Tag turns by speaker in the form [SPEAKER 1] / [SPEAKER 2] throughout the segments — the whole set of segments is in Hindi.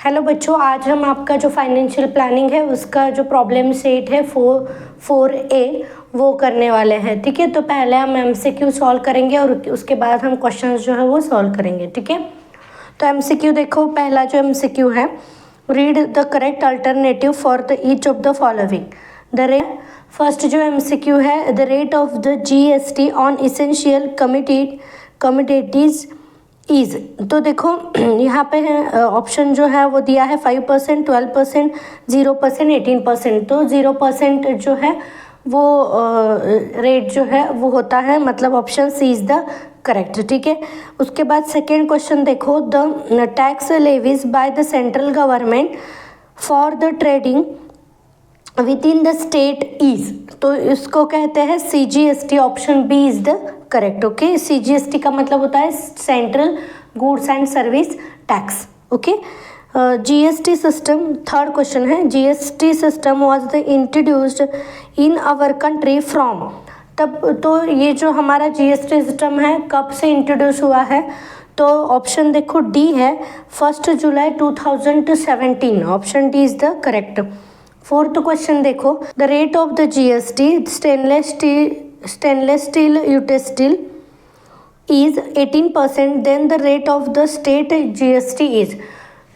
[SPEAKER 1] हेलो बच्चों, आज हम आपका जो फाइनेंशियल प्लानिंग है उसका जो प्रॉब्लम सेट है 4A वो करने वाले हैं। ठीक है, तो पहले हम MCQ सॉल्व करेंगे और उसके बाद हम क्वेश्चंस जो है वो सॉल्व करेंगे। ठीक है, तो MCQ देखो, पहला जो MCQ है, read the correct alternative for the each of the following. The rate first जो MCQ है, the rate of the GST on essential commodities is. तो देखो यहाँ पे है ऑप्शन जो है वो दिया है 5%, 12%, 0%, 18%। तो 0% जो है वो रेट जो है वो होता है, मतलब option C is the correct. ठीक है, उसके बाद सेकेंड क्वेश्चन देखो, the tax levies by the central government for the trading with in the state is. तो इसको कहते हैं CGST, option B is the correct. Okay, CGST का मतलब होता है central goods and service tax. Okay, GST system, third question है, GST system was the introduced in our country from. तब तो ये जो हमारा GST सिस्टम है कब से इंट्रोड्यूस हुआ है, तो ऑप्शन देखो डी है, 1 जुलाई 2017। Option D is the correct. Fourth question देखो, the rate of the GST stainless steel utensil is 18%, then the rate of the state GST is.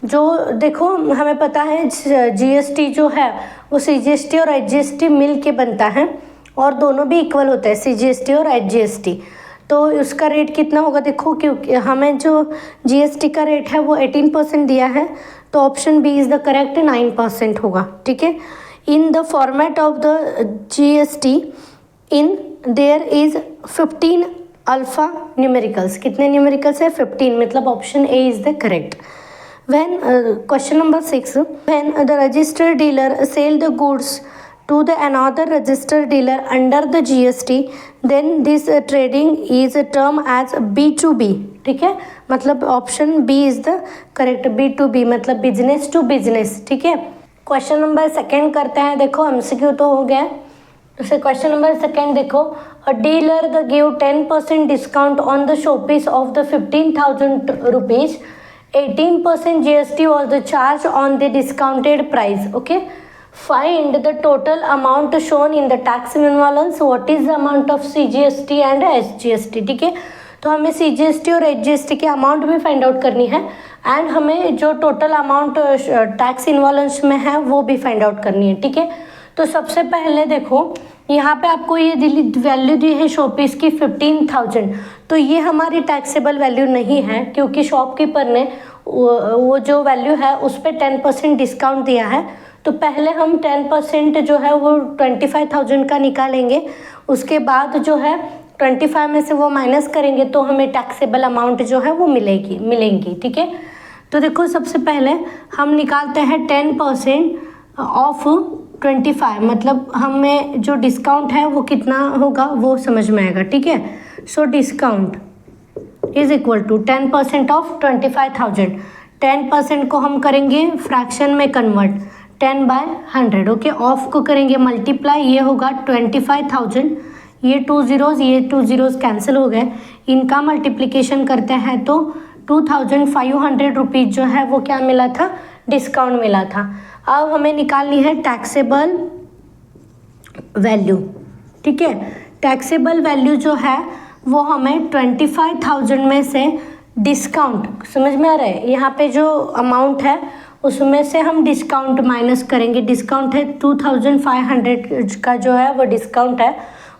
[SPEAKER 1] जो देखो हमें पता है GST जो है वो CGST और HGST मिल के बनता है और दोनों भी इक्वल होते हैं, CGST और HGST। तो उसका रेट कितना होगा देखो, क्योंकि हमें जो GST का रेट है वो 18% दिया है, तो option B is the correct, 9% होगा। ठीक है, in the format of the GST in there is 15 alpha numericals. कितने न्यूमेरिकल्स है? 15, मतलब option A is the correct. When question number 6, when the registered dealer sell the goods to the another registered dealer under the GST, then this trading is term as B2B। ठीक है, मतलब option B is the correct, B2B मतलब बिजनेस टू बिजनेस। ठीक है, क्वेश्चन नंबर सेकेंड करते हैं। देखो MCQ तो हो गया, तो क्वेश्चन नंबर सेकेंड देखो, अ dealer the give 10% discount on the showpiece of the 15,000 rupees, 18% GST was the charge on the discounted price. Okay, find the total amount shown in the tax invoice. What is the amount of CGST and HGST? ठीक है, तो हमें CGST और HGST की अमाउंट भी फाइंड आउट करनी है एंड हमें जो टोटल अमाउंट टैक्स इन्वॉल्व में है वो भी फाइंड आउट करनी है। ठीक है, तो सबसे पहले देखो यहाँ पे आपको ये वैल्यू दी है शॉपीस की 15,000, तो ये हमारी टैक्सेबल वैल्यू नहीं है क्योंकि शॉपकीपर ने वो जो वैल्यू है उस पर 10% डिस्काउंट दिया है। तो पहले हम 10% जो है वो 25,000 का निकालेंगे, उसके बाद जो है 25 में से वो माइनस करेंगे तो हमें टैक्सेबल अमाउंट जो है वो मिलेंगी। ठीक है, तो देखो सबसे पहले हम निकालते हैं 10% ऑफ 25, मतलब हमें जो डिस्काउंट है वो कितना होगा वो समझ में आएगा। ठीक है, so discount is equal to 10% off 25,000। 10% को हम करेंगे फ्रैक्शन में कन्वर्ट, 10/100। ओके, ऑफ को करेंगे मल्टीप्लाई, ये होगा 25,000, ये 2 zeros कैंसिल हो गए, इनका मल्टीप्लिकेशन करते हैं तो 2,500 रुपीज़ जो है वो क्या मिला था, डिस्काउंट मिला था। अब हमें निकालनी है टैक्सेबल वैल्यू। ठीक है, टैक्सेबल वैल्यू जो है वो हमें 25,000 में से डिस्काउंट, समझ में आ रहा है, यहाँ पे जो अमाउंट है उसमें से हम डिस्काउंट माइनस करेंगे। डिस्काउंट है 2,500 का जो है वो डिस्काउंट है,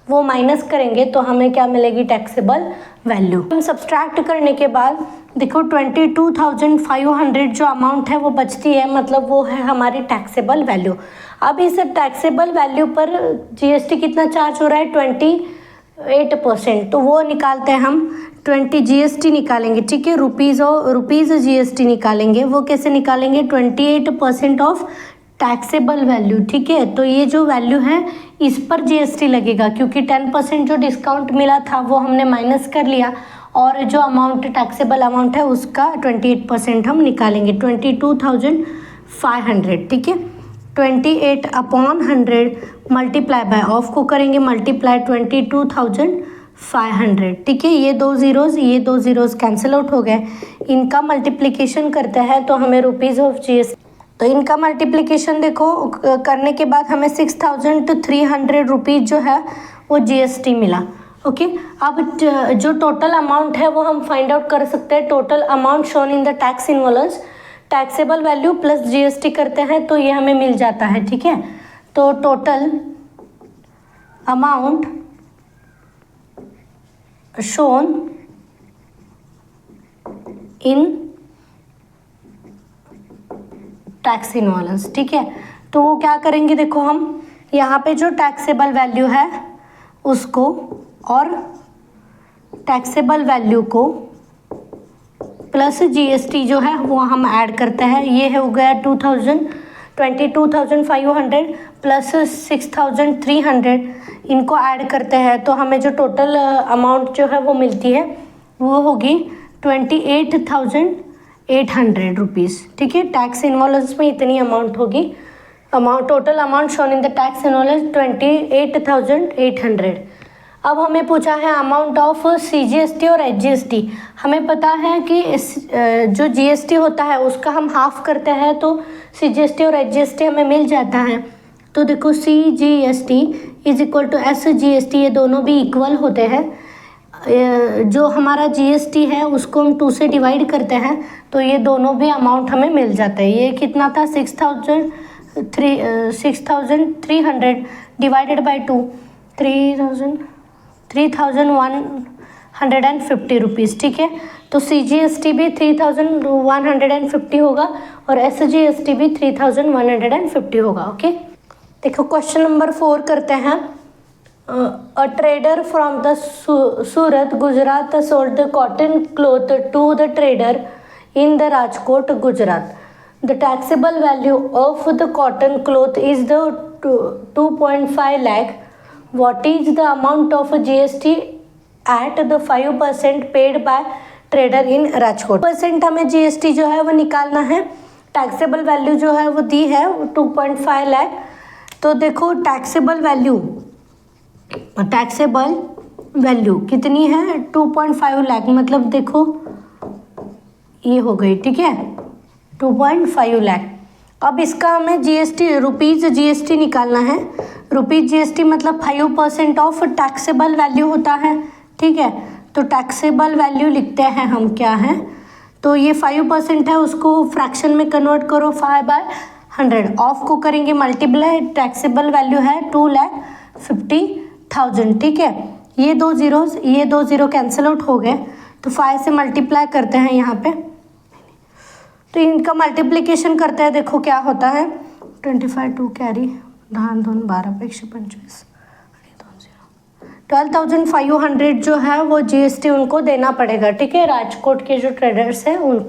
[SPEAKER 1] वो माइनस करेंगे तो हमें क्या मिलेगी, टैक्सेबल वैल्यू। हम सब्सट्रैक्ट करने के बाद देखो 22,500 जो अमाउंट है वो बचती है, मतलब वो है हमारी टैक्सेबल वैल्यू। अब इस टैक्सेबल वैल्यू पर GST कितना चार्ज हो रहा है, 28%, तो वो निकालते हैं हम 20 GST निकालेंगे। ठीक है, रुपीज़ GST निकालेंगे। वो कैसे निकालेंगे, 28% ऑफ टैक्सेबल वैल्यू। ठीक है, तो ये जो वैल्यू है इस पर GST लगेगा क्योंकि 10% जो डिस्काउंट मिला था वो हमने माइनस कर लिया और जो अमाउंट टैक्सेबल अमाउंट है उसका 28% हम निकालेंगे, 22,500। ठीक है, 28/100 मल्टीप्लाई बाय, ऑफ को करेंगे मल्टीप्लाई 22,500 500, ठीक है। ये दो ज़ीरोज़ कैंसिल आउट हो गए। इनका मल्टीप्लिकेशन करते हैं तो हमें रुपीज़ ऑफ जीएसटी, तो इनका मल्टीप्लिकेशन देखो करने के बाद हमें 6300 रुपीज़ जो है वो जीएसटी मिला। ओके, अब जो टोटल अमाउंट है वो हम फाइंड आउट कर सकते हैं। Total amount shown in the tax involves, taxable value plus GST करते हैं तो ये हमें मिल जाता है, ठीक है। तो total amount shown in tax involves, ठीक है। तो वो क्या करेंगे, देखो हम यहाँ पे जो टैक्सेबल वैल्यू है उसको और टैक्सेबल वैल्यू को प्लस जीएसटी जो है वो हम ऐड करते हैं। ये हो गया 22,500 प्लस 6,300, इनको ऐड करते हैं तो हमें जो टोटल अमाउंट जो है वो मिलती है वो होगी 28,800 रुपीज़, ठीक है। टैक्स इनवॉल्व्स में इतनी अमाउंट होगी। Total amount shown in the tax involves 28,800। अब हमें पूछा है अमाउंट ऑफ सीजीएसटी और एचजीएसटी। हमें पता है कि जो जीएसटी होता है उसका हम हाफ करते हैं तो सीजीएसटी और एचजीएसटी हमें मिल जाता है। तो देखो CGST is equal to SGST, ये दोनों भी इक्वल होते हैं। जो हमारा जीएसटी है उसको हम 2 से डिवाइड करते हैं तो ये दोनों भी अमाउंट हमें मिल जाता है। ये कितना था 6,300 डिवाइडेड बाई 2, 3,150 रुपीज़, ठीक है। तो सीजीएसटी भी 3,150 होगा और एसजीएसटी भी 3,150 होगा। ओके, देखो क्वेश्चन नंबर 4 करते हैं। A trader from the Surat Gujarat sold the cotton cloth to the trader in the Rajkot Gujarat. The taxable value of the cotton cloth is the 2.5 lakh. What is the amount of GST at the 5% paid by trader in Rajkot. % हमें जीएसटी जो है वो निकालना है। टैक्सेबल वैल्यू जो है वो दी है 2.5 लाख। तो देखो टैक्सेबल वैल्यू कितनी है 2.5 लाख, मतलब देखो ये हो गई, ठीक है 2.5 लाख। अब इसका हमें जीएसटी रुपीज़ जीएसटी निकालना है। रुपीज़ जीएसटी मतलब 5% ऑफ टैक्सेबल वैल्यू होता है, ठीक है। तो टैक्सेबल वैल्यू लिखते हैं हम क्या है, तो ये 5% है उसको फ्रैक्शन में कन्वर्ट करो 5/100, ऑफ को करेंगे मल्टीप्लाई, टैक्सेबल वैल्यू है 2,50,000, ठीक है। ये दो ज़ीरो कैंसिल आउट हो गए तो 5 से मल्टीप्लाई करते हैं यहाँ पे, तो इनका मल्टीप्लिकेशन करते हैं। देखो क्या होता है 25 2 कैरी 10 2 12 25 12,500 जो है वो जीएसटी उनको देना पड़ेगा, ठीक है। राजकोट के जो ट्रेडर्स हैं उनको।